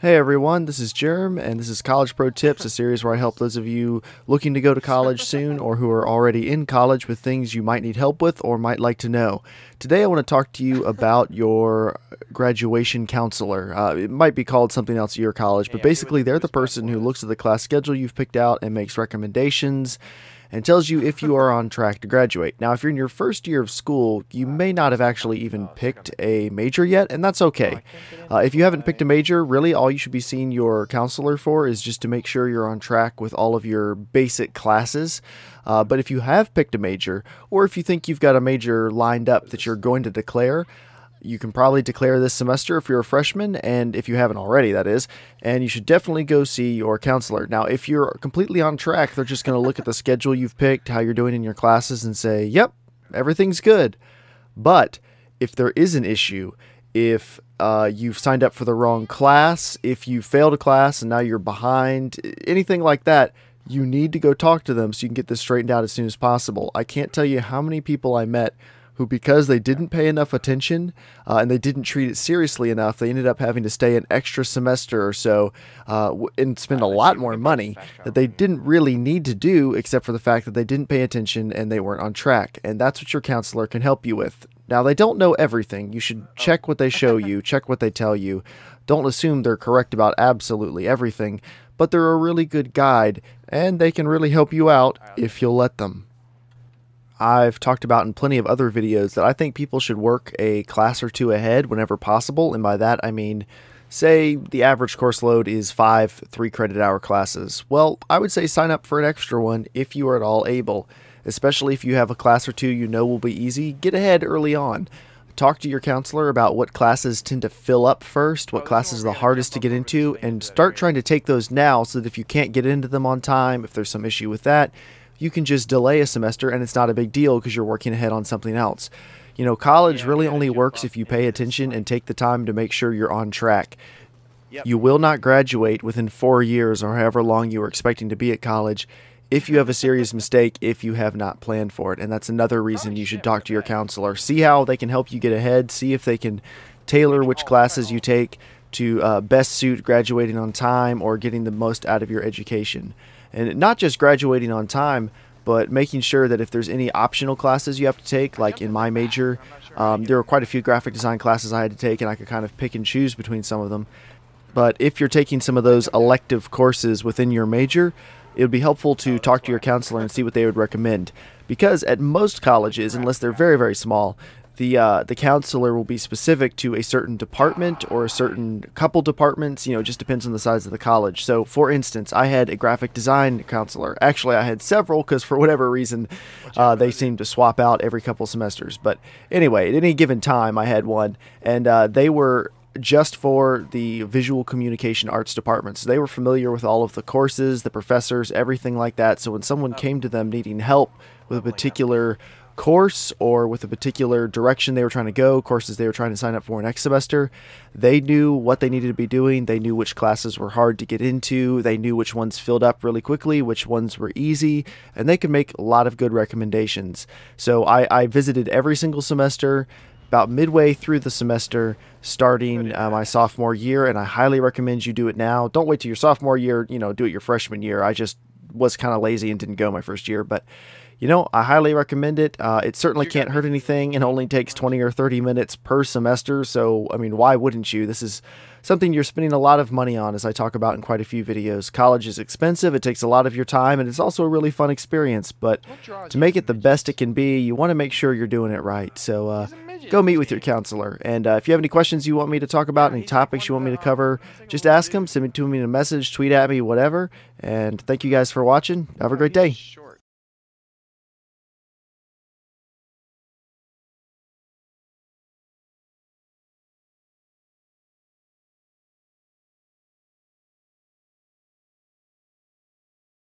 Hey everyone, this is Jerm, and this is College Pro Tips, a series where I help those of you looking to go to college soon or who are already in college with things you might need help with or might like to know. Today I want to talk to you about your graduation counselor. It might be called something else at your college, but basically they're the person who looks at the class schedule you've picked out and makes recommendations and tells you if you are on track to graduate. Now, if you're in your first year of school, you may not have actually even picked a major yet, and that's okay. If you haven't picked a major, really all you should be seeing your counselor for is just to make sure you're on track with all of your basic classes. But if you have picked a major, or if you think you've got a major lined up that you're going to declare, you can probably declare this semester if you're a freshman, and if you haven't already, that is, and you should definitely go see your counselor. Now, if you're completely on track, they're just going to look at the schedule you've picked, how you're doing in your classes, and say, yep, everything's good. But if there is an issue, if you've signed up for the wrong class, if you failed a class and now you're behind, anything like that, you need to go talk to them so you can get this straightened out as soon as possible. I can't tell you how many people I met who, because they didn't pay enough attention and they didn't treat it seriously enough, they ended up having to stay an extra semester or so and spend a lot more money that they didn't really need to do, except for the fact that they didn't pay attention and they weren't on track. And that's what your counselor can help you with. Now, they don't know everything. You should check what they show you, check what they tell you. Don't assume they're correct about absolutely everything, but they're a really good guide, and they can really help you out if you'll let them. I've talked about in plenty of other videos that I think people should work a class or two ahead whenever possible, and by that I mean, say the average course load is 5 3-credit-hour classes. Well, I would say sign up for an extra one if you are at all able, especially if you have a class or two you know will be easy. Get ahead early on. Talk to your counselor about what classes tend to fill up first, what classes are the hardest to get into, and start trying to take those now so that if you can't get into them on time, if there's some issue with that, you can just delay a semester and it's not a big deal because you're working ahead on something else. You know, college really only works if you pay attention and take the time to make sure you're on track. You will not graduate within 4 years or however long you are expecting to be at college if you have a serious mistake, if you have not planned for it. And that's another reason you should talk to your counselor. See how they can help you get ahead. See if they can tailor which classes you take to best suit graduating on time or getting the most out of your education. And not just graduating on time, but making sure that if there's any optional classes you have to take, like in my major, there were quite a few graphic design classes I had to take, and I could kind of pick and choose between some of them. But if you're taking some of those elective courses within your major, it would be helpful to talk to your counselor and see what they would recommend. Because at most colleges, unless they're very, very small, the counselor will be specific to a certain department or a certain couple departments. You know, it just depends on the size of the college. So, for instance, I had a graphic design counselor. Actually, I had several because for whatever reason, they seemed to swap out every couple semesters. But anyway, at any given time, I had one, and they were just for the visual communication arts departments. They were familiar with all of the courses, the professors, everything like that. So when someone came to them needing help with a particular course or with a particular direction they were trying to go, courses they were trying to sign up for next semester, they knew what they needed to be doing. They knew which classes were hard to get into. They knew which ones filled up really quickly, which ones were easy, and they could make a lot of good recommendations. So I visited every single semester, about midway through the semester, starting my sophomore year, and I highly recommend you do it now. Don't wait till your sophomore year, you know, do it your freshman year. I just was kind of lazy and didn't go my first year, but you know, I highly recommend it. It certainly can't hurt anything. It only takes 20 or 30 minutes per semester, so I mean, why wouldn't you? This is something you're spending a lot of money on, as I talk about in quite a few videos. College is expensive, it takes a lot of your time, and it's also a really fun experience, but to make it the best it can be, you want to make sure you're doing it right. So go meet with your counselor, and if you have any questions you want me to talk about, any topics you want me to cover, just ask them, send it to me in a message, tweet at me, whatever, and thank you guys for watching. Have a great day.